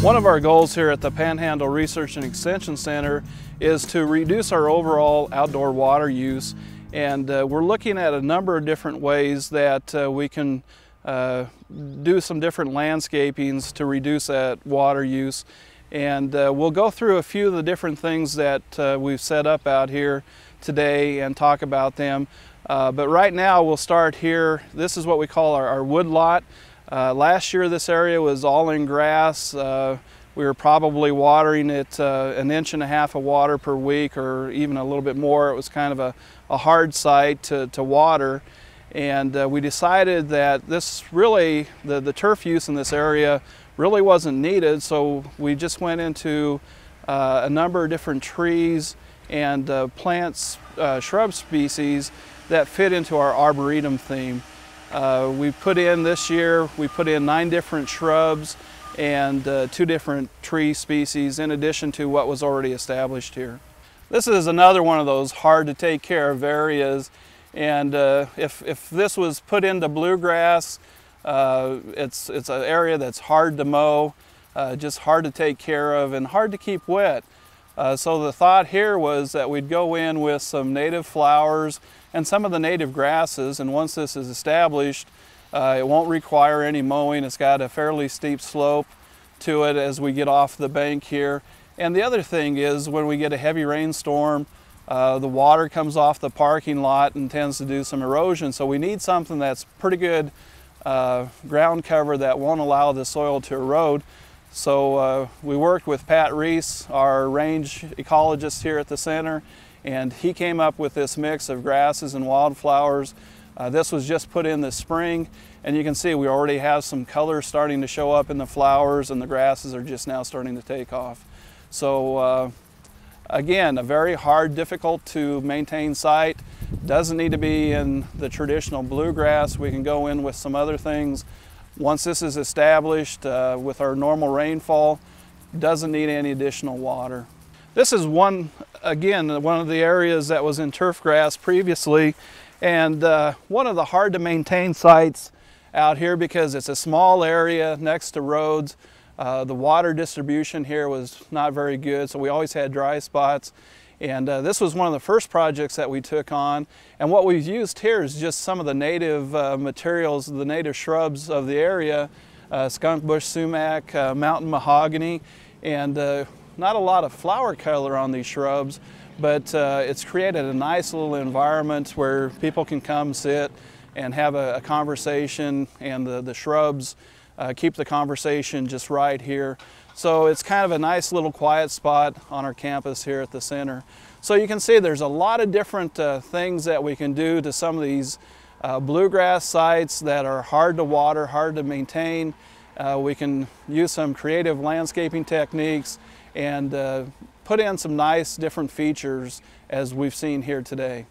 One of our goals here at the Panhandle Research and Extension Center is to reduce our overall outdoor water use, and we're looking at a number of different ways that we can do some different landscapings to reduce that water use. And we'll go through a few of the different things that we've set up out here today and talk about them. But right now we'll start here. This is what we call our wood lot. Last year this area was all in grass. We were probably watering it 1.5 inches of water per week, or even a little bit more. It was kind of a hard site to water. And we decided that this really, the turf use in this area really wasn't needed, so we just went into a number of different trees and plants, shrub species that fit into our arboretum theme. We put in this year, we put in 9 different shrubs and 2 different tree species in addition to what was already established here. This is another one of those hard to take care of areas, and if this was put into bluegrass, it's an area that's hard to mow, just hard to take care of and hard to keep wet. So the thought here was that we'd go in with some native flowers and some of the native grasses, and once this is established, it won't require any mowing. It's got a fairly steep slope to it as we get off the bank here. And the other thing is, when we get a heavy rainstorm, the water comes off the parking lot and tends to do some erosion. So we need something that's pretty good ground cover that won't allow the soil to erode. So we worked with Pat Reese, our range ecologist here at the center, and he came up with this mix of grasses and wildflowers. This was just put in this spring, and you can see we already have some color starting to show up in the flowers, and the grasses are just now starting to take off. So again, a very hard, difficult to maintain site. Doesn't need to be in the traditional bluegrass. We can go in with some other things. Once this is established with our normal rainfall, doesn't need any additional water. This is one of the areas that was in turf grass previously, and one of the hard to maintain sites out here because it's a small area next to roads. The water distribution here was not very good, so we always had dry spots. And this was one of the first projects that we took on. And what we've used here is just some of the native materials, the native shrubs of the area, skunk bush sumac, mountain mahogany, and not a lot of flower color on these shrubs, but it's created a nice little environment where people can come sit and have a conversation, and the shrubs keep the conversation just right here. So it's kind of a nice little quiet spot on our campus here at the center. So you can see there's a lot of different things that we can do to some of these bluegrass sites that are hard to water, hard to maintain. We can use some creative landscaping techniques and put in some nice different features as we've seen here today.